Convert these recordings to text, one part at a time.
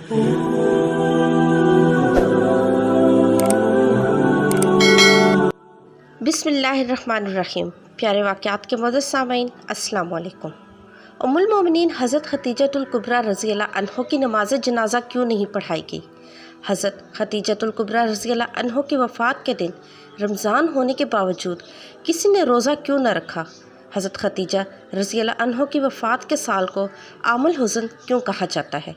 बिस्मिल्लाहिर्रहमानिर्रहीम। प्यारे वाक़यात के मदद सामीन, अस्सलाम वालेकुम। उम्मुल मोमिनीन हज़रत खतीजतुल कुबरा रज़ी अल्लाह अन्हो की नमाज जनाजा क्यों नहीं पढ़ाई गई? हज़रत खतीजतुल कुबरा रज़ी अल्लाह अन्हो की वफ़ात के दिन रमज़ान होने के बावजूद किसी ने रोज़ा क्यों न रखा? हज़रत खतीजा रज़ी अल्लाह अन्हो की वफ़ात के साल को आमुल हुज़न क्यों कहा जाता है?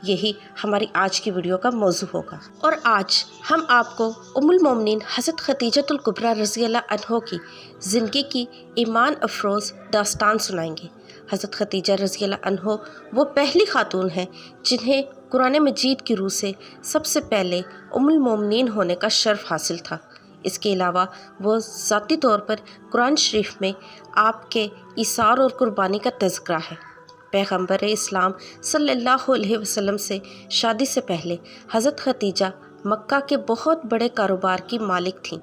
यही हमारी आज की वीडियो का मौजू होगा। और आज हम आपको उम्मुल मोमिनीन हज़रत खतीजतुल कुबरा रज़ी अल्लाह अन्हो की ज़िंदगी की ईमान अफरोज़ दास्तान सुनाएंगे। हज़रत खतीजा रज़ी अल्लाह अन्हो वो पहली खातून हैं जिन्हें कुरान मजीद की रूह से सबसे पहले उम्मुल मोमिनीन होने का शर्फ हासिल था। इसके अलावा वो ज़ाती तौर पर कुरान शरीफ में आपके इसार और कुर्बानी का तज़किरा है। पैगम्बर इस्लाम सल्लल्लाहु अलैहि वसल्लम से शादी से पहले हज़रत खतीजा मक्का के बहुत बड़े कारोबार की मालिक थीं।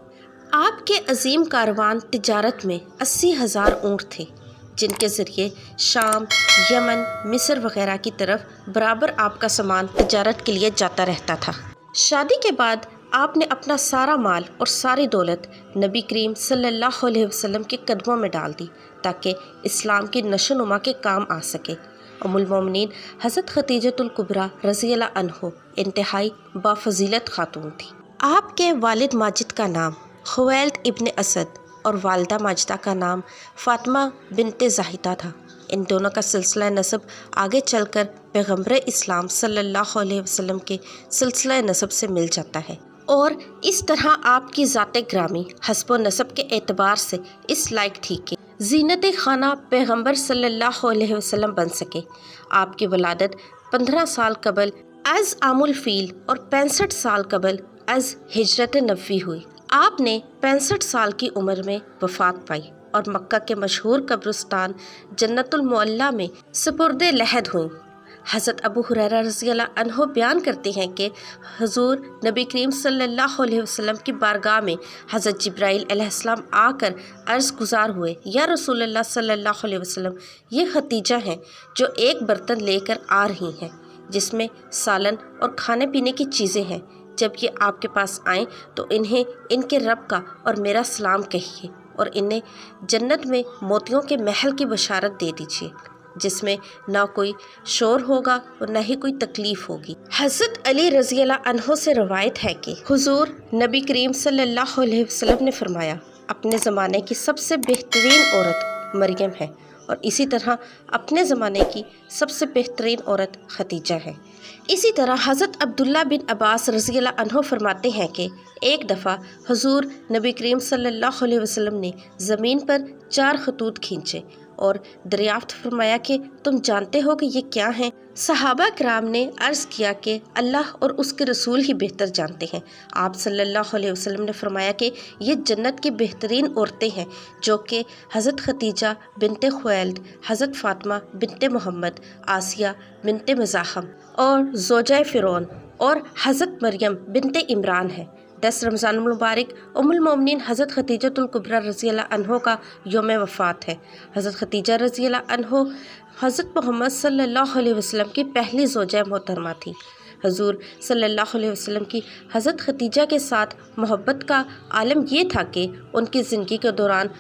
आपके अजीम कारवान तिजारत में 80,000 ऊँट थे, जिनके ज़रिए शाम, यमन, मिस्र वग़ैरह की तरफ बराबर आपका सामान तिजारत के लिए जाता रहता था। शादी के बाद आपने अपना सारा माल और सारी दौलत नबी करीम सल्लल्लाहु अलैहि वसल्लम के कदमों में डाल दी ताकि इस्लाम की नशोनुमा के काम आ सके। उम्मुल मोमिनीन हज़रत खतीजतुल कुबरा रज़ी अल्लाह अन्हो इंतहाई बाफजीलत खातून थी। आपके वालिद माजिद का नाम खुवैल्द इब्न असद और वालदा माजिदा का नाम फ़ातिमा बिनते ज़ाहिदा था। इन दोनों का सिलसिला नसब आगे चलकर पैगम्बर इस्लाम सल्लल्लाहु अलैहि वसल्लम के सिलसिला नसब से मिल जाता है और इस तरह आपकी ज़ात ग्रामी हस्ब नसब के एतबार से इस लायक थी कि ज़ीनत खाना पैगम्बर सल्लल्लाहु अलैहि वसल्लम बन सके। आपकी वलादत 15 साल कबल अज़ आमुल फ़ील और 65 साल कबल अज़ हिजरत नबवी हुई। आपने 65 साल की उम्र में वफ़ात पाई और मक्का के मशहूर कब्रिस्तान जन्नतुल मुअल्ला में सुपुर्दे लहद हुई। हज़रत अबू हुरैरा रज़ी अल्लाह अन्हो बयान करते हैं कि हुज़ूर नबी करीम सल्लल्लाहु अलैहि वसल्लम की बारगाह में हज़रत जिब्राईल अलैहिस्सलाम आकर अर्ज़ गुज़ार हुए, या रसूलल्लाह सल्लल्लाहु अलैहि वसल्लम, ये खतीजा हैं जो एक बर्तन लेकर आ रही हैं जिसमें सालन और खाने पीने की चीज़ें हैं। जब ये आपके पास आएँ तो इन्हें इनके रब का और मेरा सलाम कहिए और इन्हें जन्नत में मोतियों के महल की बशारत दे दीजिए जिसमें ना कोई शोर होगा और ना ही कोई तकलीफ़ होगी। हज़रत अली रज़ी अल्लाह अन्हो से रवायत है कि हुज़ूर नबी करीम सल्लल्लाहु अलैहि वसल्लम ने फरमाया, अपने ज़माने की सबसे बेहतरीन औरत मरियम है और इसी तरह अपने ज़माने की सबसे बेहतरीन औरत खतीजा है। इसी तरह हज़रत अब्दुल्ला बिन अब्बास रज़ी अल्लाह अन्हो फरमाते हैं कि एक दफ़ा हुज़ूर नबी करीम सल्लल्लाहु अलैहि वसल्लम ने ज़मीन पर 4 खतूत खींचे और दरियाफ्त फरमाया कि तुम जानते हो कि ये क्या हैं? सहाबा कराम ने अर्ज़ किया कि अल्लाह और उसके रसूल ही बेहतर जानते हैं। आप सल्लल्लाहु अलैहि वसल्लम ने फरमाया कि ये जन्नत की बेहतरीन औरतें हैं जो कि हज़रत खतीजा बिनते खुवैल्द, हज़रत फ़ातिमा बिनते मोहम्मद, आसिया बिनते मज़ाहम और ज़ौजा फ़िरौन और हज़रत मरियम बिनते इमरान है। 10 रमज़ान मुबारक उम्मुल मोमिनीन हज़रत खतीजतुल कुबरा रज़ी अल्लाह अन्हो का यौम वफ़ात है। हज़रत खतीजा रज़ी अल्लाह अन्हो हज़रत मोहम्मद सल्लल्लाहु अलैहि वसल्लम की पहली ज़ौजा मोहतरमा थी। हुज़ूर सल्लल्लाहु अलैहि वसल्लम की हज़रत खतीजा के साथ मोहब्बत का आलम ये था कि उनकी ज़िंदगी के दौरान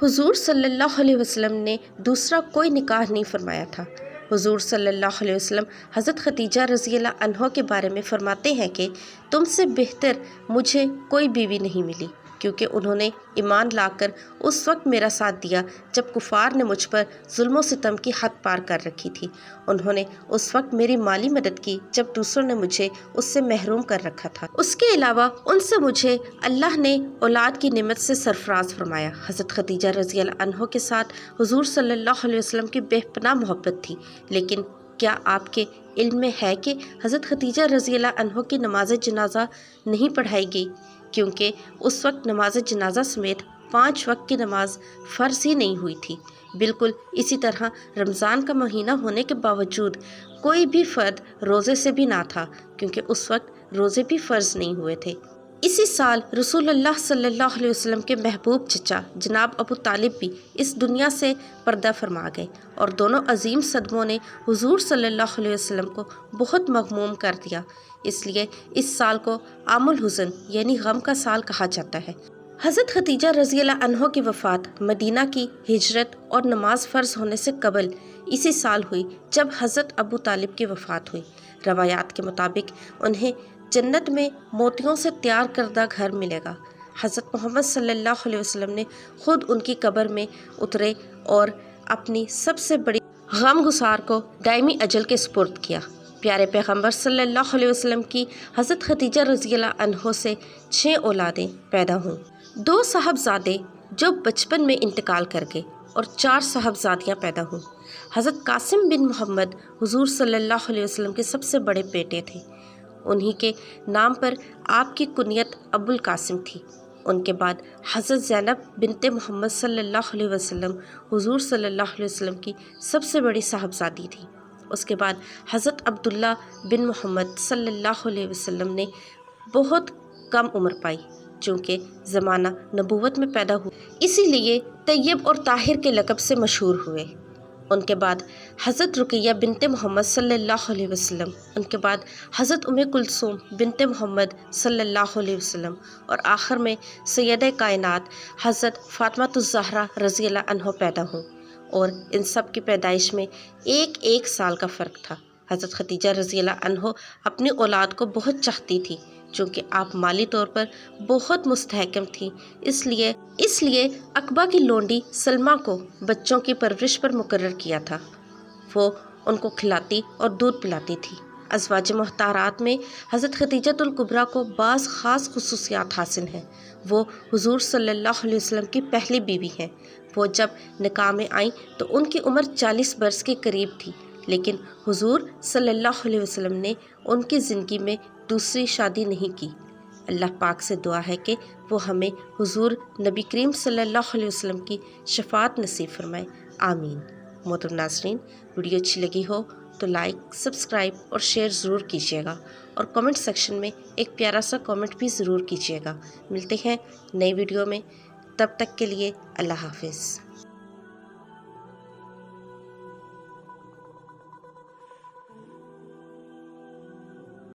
हुज़ूर सल्लल्लाहु अलैहि वसल्लम ने दूसरा कोई निकाह नहीं फरमाया था। हुज़ूर सल्लल्लाहु अलैहि वसल्लम हज़रत खतीजा रज़ी अल्लाह अन्हो के बारे में फ़रमाते हैं कि तुमसे बेहतर मुझे कोई बीवी नहीं मिली, क्योंकि उन्होंने ईमान लाकर उस वक्त मेरा साथ दिया जब कुफ़ार ने मुझ पर जुल्म सितम की हद पार कर रखी थी। उन्होंने उस वक्त मेरी माली मदद की जब दूसरों ने मुझे उससे महरूम कर रखा था। उसके अलावा उनसे मुझे अल्लाह ने औलाद की नेमत से सरफराज फरमाया। हज़रत खतीजा रज़ी अल्लाह अन्हो के साथ हुज़ूर सल्लल्लाहु अलैहि वसल्लम की बेपनाह मोहब्बत थी, लेकिन क्या आपके इल्म में है कि हज़रत खतीजा रज़ी अल्लाह अन्हो की नमाज जनाजा नहीं पढ़ाई गई, क्योंकि उस वक्त नमाज जनाजा समेत 5 वक्त की नमाज फ़र्ज़ ही नहीं हुई थी। बिल्कुल इसी तरह रमज़ान का महीना होने के बावजूद कोई भी फ़र्द रोज़े से भी ना था, क्योंकि उस वक्त रोज़े भी फ़र्ज़ नहीं हुए थे। اسی سال رسول اللہ صلی اللہ علیہ وسلم کے محبوب چچا جناب ابو طالب بھی اس دنیا سے پردہ فرما گئے، اور دونوں عظیم صدموں نے حضور صلی اللہ علیہ وسلم کو بہت مغموم کر دیا۔ اس لیے اس سال کو عام الحزن یعنی غم کا سال کہا جاتا ہے۔ حضرت خدیجہ رضی اللہ عنہ کی وفات مدینہ کی ہجرت اور نماز فرض ہونے سے قبل اسی سال ہوئی جب حضرت ابو طالب کی وفات ہوئی۔ روایات کے مطابق انہیں جنت میں موتیوں سے تیار کردہ گھر ملے گا۔ حضرت محمد صلی اللہ علیہ وسلم نے خود ان کی قبر میں اترے اور اپنی سب سے بڑی غم گسار کو دائمی اجل کے سپرد کیا۔ پیارے پیغمبر صلی اللہ علیہ وسلم کی حضرت خدیجہ رضی اللہ عنہ سے 6 اولادیں پیدا ہوئیں۔ 2 صاحبزادے جو بچپن میں انتقال کر گئے اور 4 صاحبزادیاں پیدا ہوئیں۔ حضرت قاسم بن محمد حضور صلی اللہ علیہ وسلم کے سب سے بڑے بیٹے تھے۔ انہی کے نام پر آپ کی کنیت ابو القاسم تھی۔ ان کے بعد حضرت زینب بنت محمد صلی اللہ علیہ وسلم حضور صلی اللہ علیہ وسلم کی سب سے بڑی صاحبزادی تھی۔ اس کے بعد حضرت عبداللہ بن محمد صلی اللہ علیہ وسلم نے بہت کم عمر پائی، چونکہ زمانہ نبوت میں پیدا ہوئے، اسی لیے طیب اور طاہر کے لقب سے مشہور ہوئے۔ ان کے بعد حضرت رقیہ بنت محمد صلی اللہ علیہ وسلم، ان کے بعد حضرت کلثوم بنت محمد صلی اللہ علیہ وسلم، اور آخر میں سیدہ کائنات حضرت فاطمہ الزہرا رضی اللہ عنہ پیدا ہوں، اور ان سب کی پیدائش میں ایک سال کا فرق تھا۔ حضرت خدیجہ رضی اللہ عنہ اپنی اولاد کو بہت چاہتی تھی، چونکہ آپ مالی طور پر بہت مستحکم تھیں، اس لیے عقبہ کی لونڈی سلمہ کو بچوں کی پرورش پر مقرر کیا تھا۔ وہ ان کو کھلاتی اور دودھ پلاتی تھی۔ ازواج مطہرات میں حضرت خدیجہ الکبریٰ کو بعض خاص خصوصیات حاصل ہیں۔ وہ حضور صلی اللہ علیہ وسلم کی پہلی بیوی ہیں۔ وہ جب نکاح میں آئیں تو ان کی عمر 40 برس کے قریب تھی، لیکن حضور صلی اللہ علیہ وسلم نے ان کی زندگی میں دوسری شادی نہیں کی۔ اللہ پاک سے دعا ہے کہ وہ ہمیں حضور نبی کریم صلی اللہ علیہ وسلم کی شفاعت نصیب فرمائے، آمین۔ محترم ناظرین، ویڈیو اچھی لگی ہو تو لائک، سبسکرائب اور شیئر ضرور کیجیے گا، اور کامنٹ سیکشن میں ایک پیارا سا کامنٹ بھی ضرور کیجیے گا۔ ملتے ہیں نئی ویڈیو میں، تب تک کے لیے اللہ حافظ۔